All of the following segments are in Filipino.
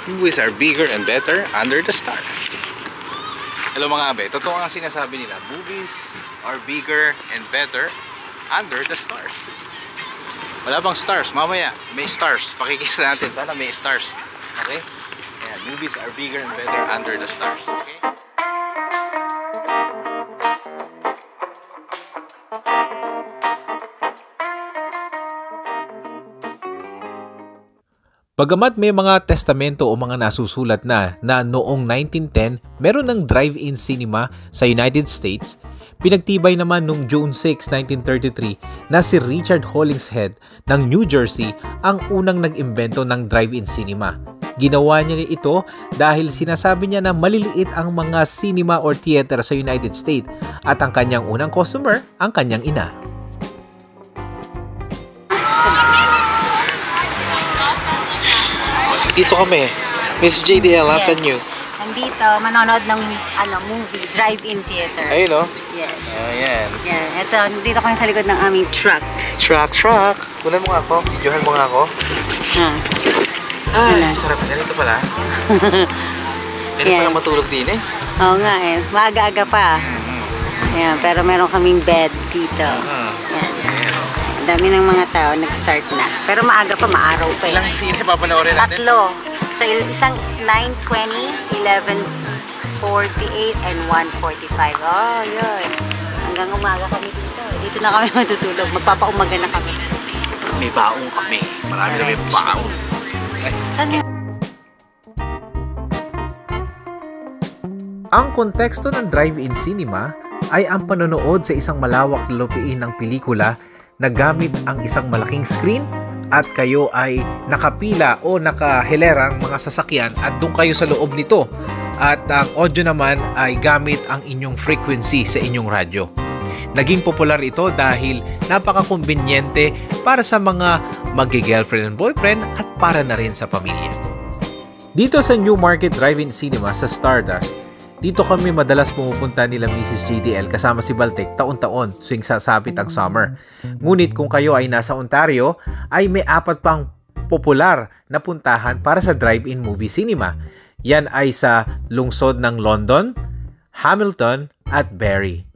Movies are bigger and better under the stars. Hello mga abe, totoo nga sinasabi nila, movies are bigger and better under the stars. Wala bang stars? Mamaya, may stars. Pakikita natin, sana may stars. Okay? Ayan, movies are bigger and better under the stars. Okay? Bagamat may mga testamento o mga nasusulat na noong 1910 meron ng drive-in cinema sa United States, pinagtibay naman noong June 6, 1933 na si Richard Hollingshead ng New Jersey ang unang nag-imbento ng drive-in cinema. Ginawa niya ito dahil sinasabi niya na maliliit ang mga cinema or theater sa United States at ang kanyang unang customer ang kanyang ina. Dito kami. Miss JDL, asan nyo? Nandito, manonood ng movie, drive-in theater. Ayun o. Yes. Ayan. Yan. Ito, nandito kami sa likod ng aming truck. Truck. Kunan mo nga ako. Videohan mo nga ako. Ay, sarap. Ganito pala. Ganito pala matulog din eh. Oo nga eh. Maaga-aga pa. Yan, pero meron kaming bed dito. Yan. Ang dami ng mga tao, nag-start na. Pero maaga pa, maaraw pa eh. Ilang sine papanoorin natin? Tatlo. Sa isang 9:20, 11:48, and 1:45. Oh, yun. Hanggang umaga kami dito. Dito na kami matutulog. Magpapaumaga na kami. May baong kami. Marami kami baong. Saan yun? Ang konteksto ng drive-in cinema ay ang panonood sa isang malawak na lupiin ng pelikula na gamit ang isang malaking screen at kayo ay nakapila o nakahilerang mga sasakyan at doon kayo sa loob nito. At ang audio naman ay gamit ang inyong frequency sa inyong radyo. Naging popular ito dahil napaka-kumbinyente para sa mga mag-girlfriend and boyfriend at para na rin sa pamilya. Dito sa Newmarket Drive-In Cinema sa Stardust, dito kami madalas pumupunta nila Mrs. JDL kasama si Baltic taon-taon tuwing sasapit ang summer. Ngunit kung kayo ay nasa Ontario, ay may 4 pang popular na puntahan para sa drive-in movie cinema. Yan ay sa lungsod ng London, Hamilton at Barrie.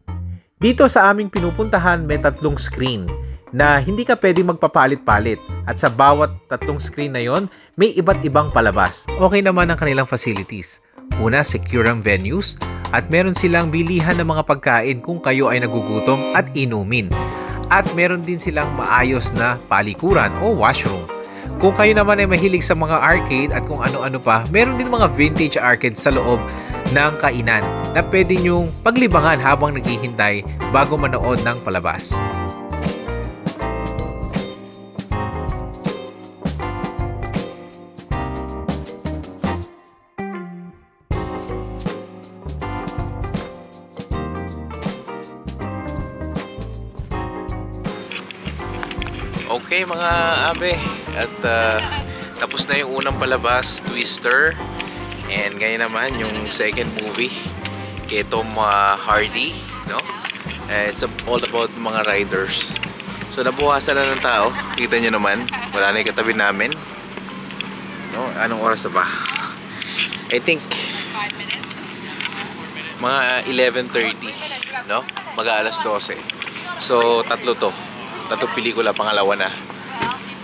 Dito sa aming pinupuntahan may 3 screen na hindi ka pwedeng magpapalit-palit at sa bawat 3 screen na yon may iba't ibang palabas. Okay naman ang kanilang facilities. Una, secure ang venues at meron silang bilihan ng mga pagkain kung kayo ay nagugutom at inumin. At meron din silang maayos na palikuran o washroom. Kung kayo naman ay mahilig sa mga arcade at kung ano-ano pa, meron din mga vintage arcade sa loob ng kainan na pwede nyong paglibangan habang naghihintay bago manood ng palabas. Okay mga abe, at tapos na yung unang palabas, Twister. And ngayon naman yung second movie kay Tom Hardy, no? It's all about mga riders. So nabuhasan na ng tao, kita nyo naman, wala na yung katabi namin, no? Anong oras na ba? I think mga 11:30, no? Mag-aalas 12. So tatlo pelikula, pangalawa na.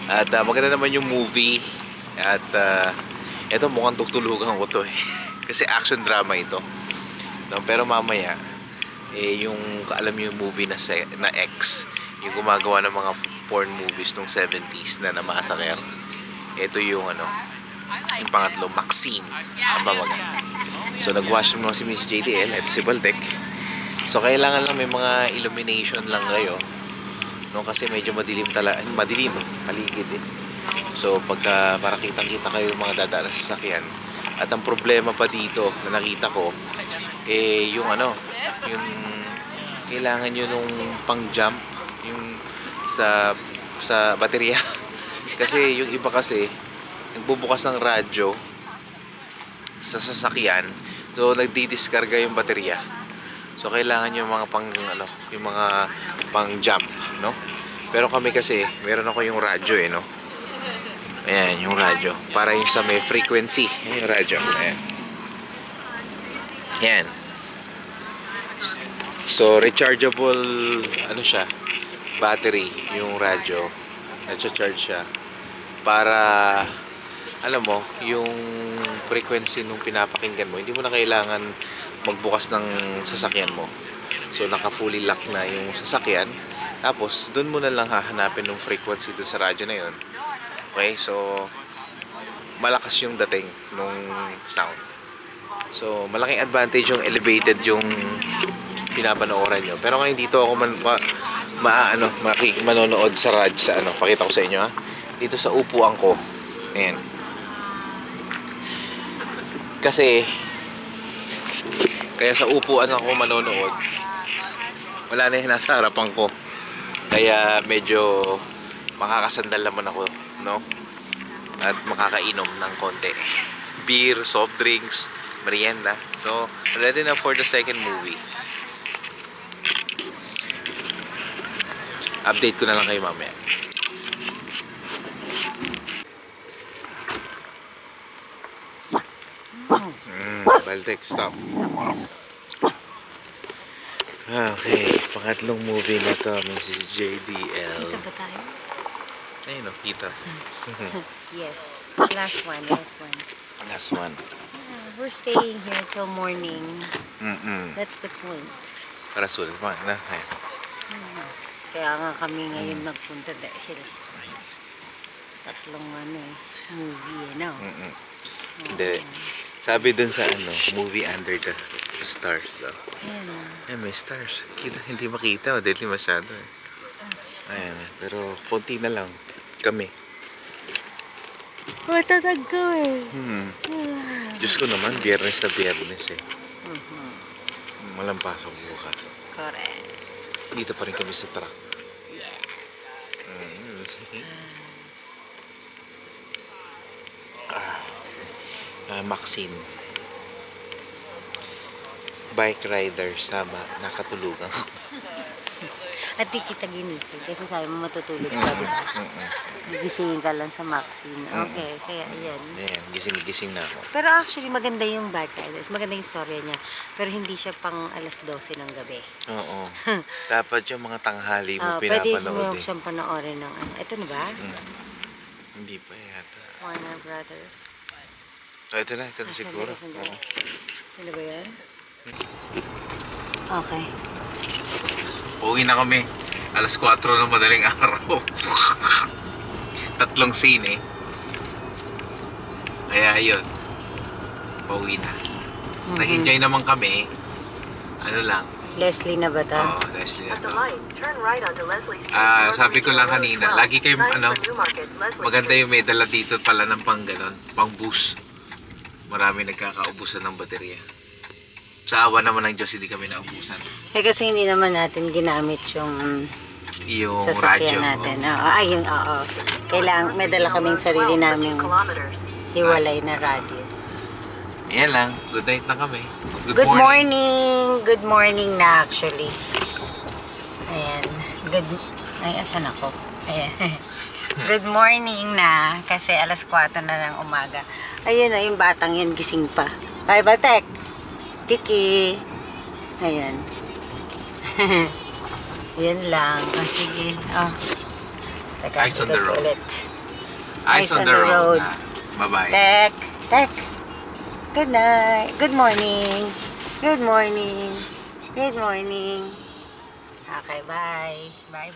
At maganda naman yung movie. At ito mukhang tutulugan ko to eh. Kasi action drama ito, no? Pero mamaya yung alam yung movie na X, yung gumagawa ng mga porn movies nung 70s na namasaker. Ito yung yung pangatlo, Maxine ang babagan. So nag-watch naman si Miss JDL at si Baltic. So kailangan lang may mga illumination lang kayo, no, kasi medyo madilim paligid eh. So pagka para kitang-kita kayo yung mga dadaan sa sasakyan. At ang problema pa dito na nakita ko yung yung kailangan nyo nung pang-jump yung sa baterya. Kasi yung iba kasi nagbubukas ng radyo sa sasakyan, so nagdi-diskarga yung baterya. So kailangan yung mga yung mga pang-jump, no? Pero kami kasi meron ako yung radyo no. Ayan, yung radyo. Para yung sa may frequency. Ayan yung radyo. Ayan. Ayan. So, rechargeable, ano siya, battery, yung radyo. Nag-charge siya. Para, alam mo, yung frequency nung pinapakinggan mo, hindi mo na kailangan magbukas ng sasakyan mo. So, naka-fully lock na yung sasakyan. Tapos, dun mo na lang hahanapin yung frequency dun sa radyo na yun. Okay, so, malakas yung dating nung sound. So, malaking advantage yung elevated yung pinapanooran nyo. Pero ngayon dito ako manonood sa radyo sa ano. Pakita ko sa inyo ha. Dito sa upuan ko. Ayan. Kasi, kaya sa upuan ako manonood. Wala na yung nasa harapan ko. Kaya medyo makakasandal naman ako, no? At makakainom ng konti. Beer, soft drinks, merienda. So, ready na for the second movie. Update ko na lang kayo mamaya. Baltic, stop. Okay, pangatlong movie na to, Mrs. JDL. Dito ba tayo? Ayun o, kita. Yes. Last one. Last one. We're staying here till morning. That's the point. Para sulit mo na. Ayun. Kaya nga kami ngayon nagpunta dahil tatlong movie, no? Hindi. Sabi dun sa movie Under the Stars daw. Ayan. Eh, may stars. Hindi makita. Madali masyado eh. Ayan. Pero konti na lang. Kami. Matatag ko eh. Diyos ko naman, biyernes na biyernes eh. Walang pasok bukas. Correct. Dito pa rin kami sa truck. Yes. Maxine. Bike rider, sama, nakatulugan. At di kita ginising kasi sabi mo matutulog ka, di ba? Gigisingin ka lang sa Maxine. Okay, kaya yan. Ayan, gising na ako. Pero actually maganda yung Bike Riders. Maganda yung story niya. Pero hindi siya pang alas 12 ng gabi. Oo. Dapat yung mga tanghali mo Pwede pinapanood mo siyang panoorin ng ano. Ito na ba? Hindi pa yata. Warner Brothers. So, ito na siguro. Sandali. Ano ba yan? Okay. Uwi na kami. Alas 4 ng madaling araw. Tatlong scene eh. Kaya yun. Pauwi na. Nag-enjoy naman kami. Ano lang. Leslie na ba ta? Oo, Leslie na to. Sabi ko lang kanina, lagi kayo maganda yung may dala dito pala ng pang ganon, pang boost. Marami nagkakaubusan ng baterya. Sa awa naman ng Diyos, hindi kami naubusan. Eh kasi hindi naman natin ginamit yung radyo sasakyan natin. Oo. Kailangan, may dala kaming sarili naming hiwalay na radyo. Ayan lang. Good night na kami. Good morning. Good morning na actually. Ayan. Ay, asan ako? Ayan. Good morning na. Kasi alas 4 na ng umaga. Ayun na, yung batang yan gising pa. Ay, Batek. Kiki. Ayan. Yan lang. Sige. Teka, Eyes on the road. ulit. Eyes on the road. Bye-bye. Tek. Good night. Good morning. Good morning. Good morning. Okay, bye. Bye.